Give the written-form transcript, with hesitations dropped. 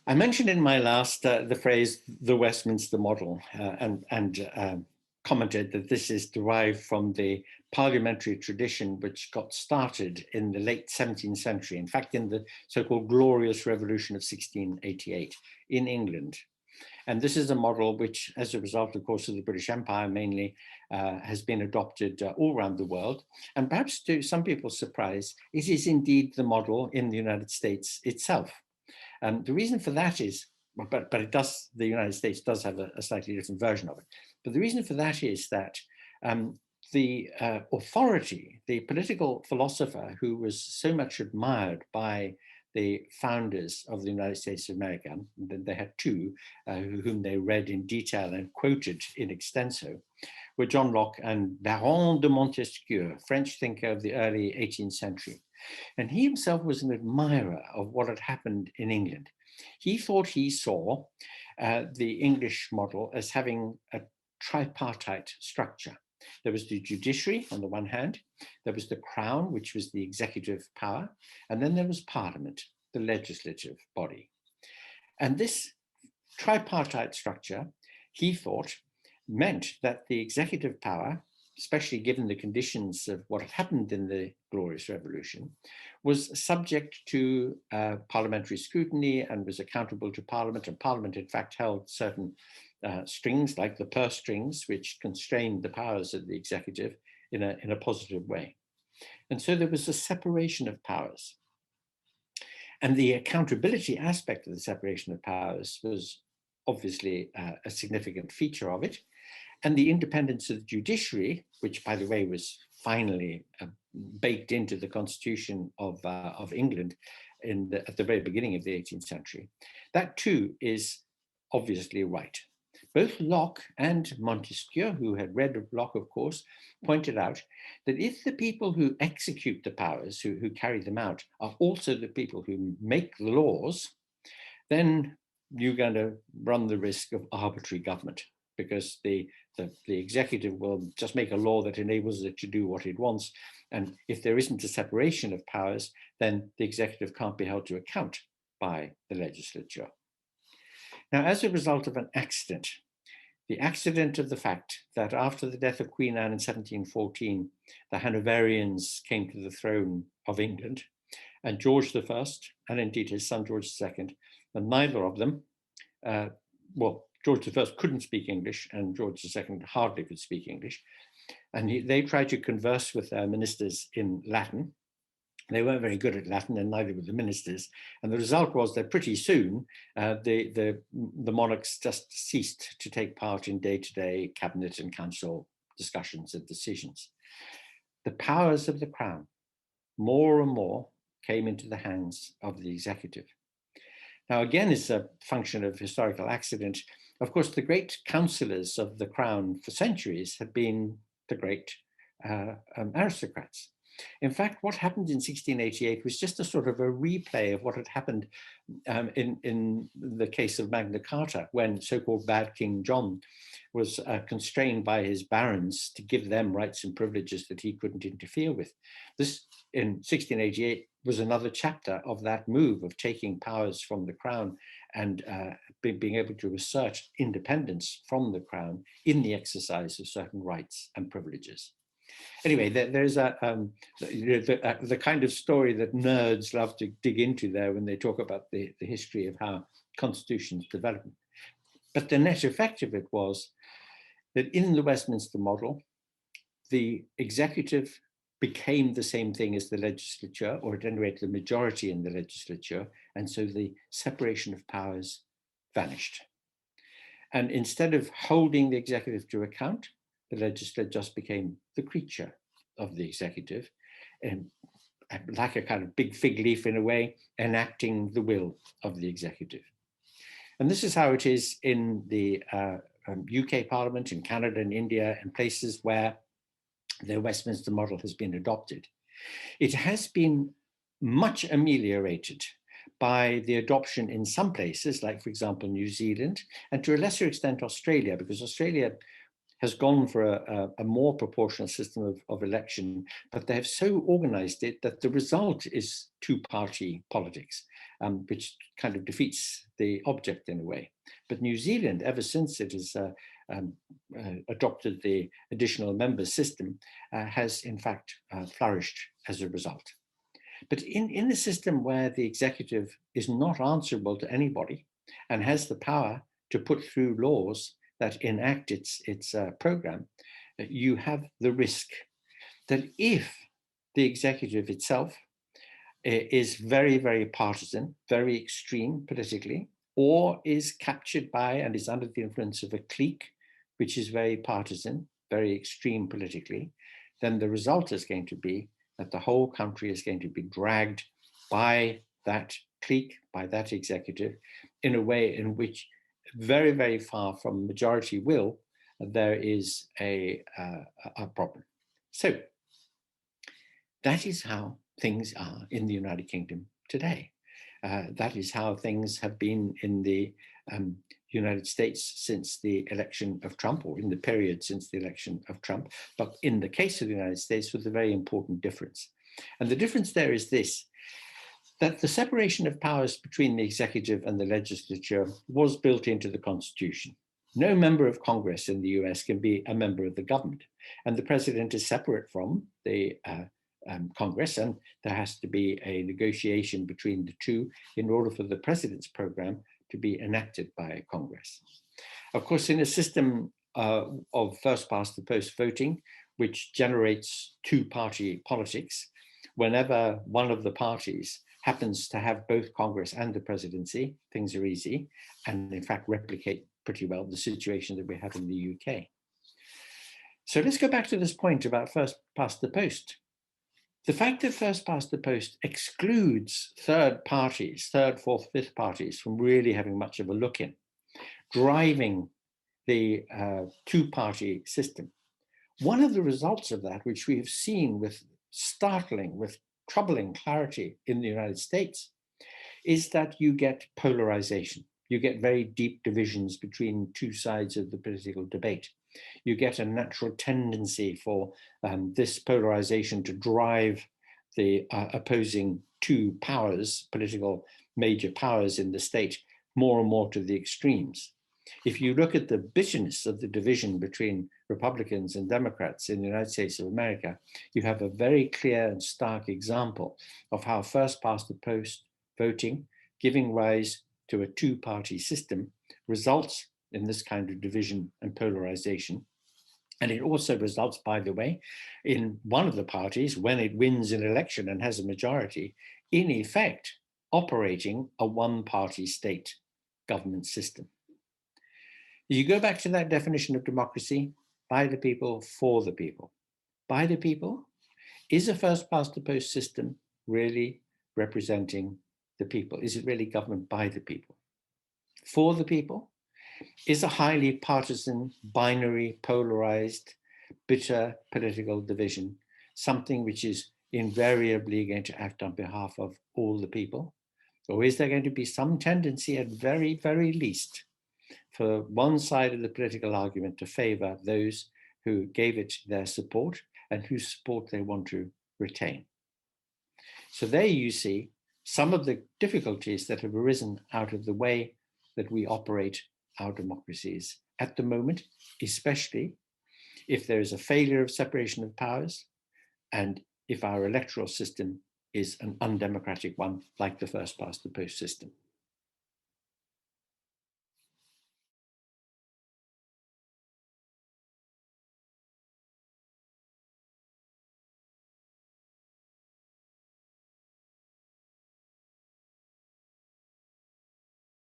I mentioned in my last the phrase "the Westminster model" and commented that this is derived from the parliamentary tradition which got started in the late 17th century, in fact, in the so-called Glorious Revolution of 1688 in England. And this is a model which, as a result, of course, of the British Empire mainly, has been adopted all around the world. And perhaps to some people's surprise, it is indeed the model in the United States itself. The reason for that is, but the United States does have a slightly different version of it. But the reason for that is that the authority, the political philosopher who was so much admired by the founders of the United States of America, and they had two whom they read in detail and quoted in extenso, were John Locke and Baron de Montesquieu, French thinker of the early 18th century. And he himself was an admirer of what had happened in England. He thought he saw the English model as having a tripartite structure. There was the judiciary on the one hand, there was the crown, which was the executive power, and then there was Parliament, the legislative body. And this tripartite structure, he thought, meant that the executive power, especially given the conditions of what had happened in the Glorious Revolution, was subject to parliamentary scrutiny and was accountable to Parliament. And Parliament, in fact, held certain strings, like the purse strings, which constrained the powers of the executive in a positive way. And so there was a separation of powers. And the accountability aspect of the separation of powers was obviously a significant feature of it. And the independence of the judiciary, which, by the way, was finally baked into the Constitution of England at the very beginning of the 18th century, that too is obviously right. Both Locke and Montesquieu, who had read Locke, of course, pointed out that if the people who execute the powers, who carry them out, are also the people who make the laws, then you're going to run the risk of arbitrary government, because the executive will just make a law that enables it to do what it wants. And if there isn't a separation of powers, then the executive can't be held to account by the legislature. Now, as a result of an accident, the accident of the fact that after the death of Queen Anne in 1714, the Hanoverians came to the throne of England, and George I, and indeed his son George II, and neither of them, well, George I couldn't speak English, and George II hardly could speak English. And they tried to converse with their ministers in Latin. They weren't very good at Latin, and neither were the ministers. And the result was that pretty soon, the monarchs just ceased to take part in day-to-day cabinet and council discussions and decisions. The powers of the crown, more and more, came into the hands of the executive. Now, again, it's a function of historical accident. Of course, the great councillors of the crown for centuries had been the great aristocrats. In fact, what happened in 1688 was just a sort of a replay of what had happened in the case of Magna Carta, when so-called bad King John was constrained by his barons to give them rights and privileges that he couldn't interfere with. This, in 1688, was another chapter of that move of taking powers from the crown and being able to assert independence from the crown in the exercise of certain rights and privileges. Anyway, there's the kind of story that nerds love to dig into there when they talk about the history of how constitutions develop. But the net effect of it was that in the Westminster model, the executive became the same thing as the legislature, or at any rate, the majority in the legislature, and so the separation of powers vanished. And instead of holding the executive to account, the legislature just became the creature of the executive, and like a kind of big fig leaf in a way, enacting the will of the executive. And this is how it is in the UK Parliament, in Canada and India, and places where the Westminster model has been adopted. It has been much ameliorated by the adoption in some places, like, for example, New Zealand, and to a lesser extent, Australia, because Australia has gone for a more proportional system of election, but they have so organized it that the result is two-party politics. which kind of defeats the object in a way. But New Zealand, ever since it has adopted the additional members system, has in fact flourished as a result. But in a system where the executive is not answerable to anybody and has the power to put through laws that enact its program, you have the risk that if the executive itself is very, very partisan, very extreme politically, or is captured by and is under the influence of a clique, which is very partisan, very extreme politically, then the result is going to be that the whole country is going to be dragged by that clique, by that executive, in a way in which, very, very far from majority will, there is a problem. So that is how things are in the United Kingdom today. That is how things have been in the United States since the election of Trump, or in the period since the election of Trump. But in the case of the United States, with a very important difference. And the difference there is this, that the separation of powers between the executive and the legislature was built into the Constitution. No member of Congress in the US can be a member of the government, and the president is separate from the Congress, and there has to be a negotiation between the two in order for the president's program to be enacted by Congress. Of course, in a system of first past the post voting, which generates two-party politics, whenever one of the parties happens to have both Congress and the presidency, things are easy, and in fact replicate pretty well the situation that we have in the UK. So let's go back to this point about first past the post. The fact that first past the post excludes third parties, third, fourth, fifth parties from really having much of a look in, driving the two-party system. One of the results of that, which we have seen with startling, with troubling clarity in the United States, is that you get polarization. You get very deep divisions between two sides of the political debate. You get a natural tendency for this polarization to drive the opposing two powers, political major powers in the state, more and more to the extremes. If you look at the bitterness of the division between Republicans and Democrats in the United States of America, you have a very clear and stark example of how first past the post voting, giving rise to a two-party system, results in this kind of division and polarization. And it also results, by the way, in one of the parties, when it wins an election and has a majority, in effect, operating a one-party state government system. You go back to that definition of democracy, by the people, for the people. By the people, is a first past the post system really representing the people? Is it really government by the people? For the people, is a highly partisan, binary, polarized, bitter political division something which is invariably going to act on behalf of all the people? Or is there going to be some tendency, at very, very least, for one side of the political argument to favor those who gave it their support and whose support they want to retain? So there you see some of the difficulties that have arisen out of the way that we operate our democracies at the moment, especially if there is a failure of separation of powers and if our electoral system is an undemocratic one, like the first past the post system.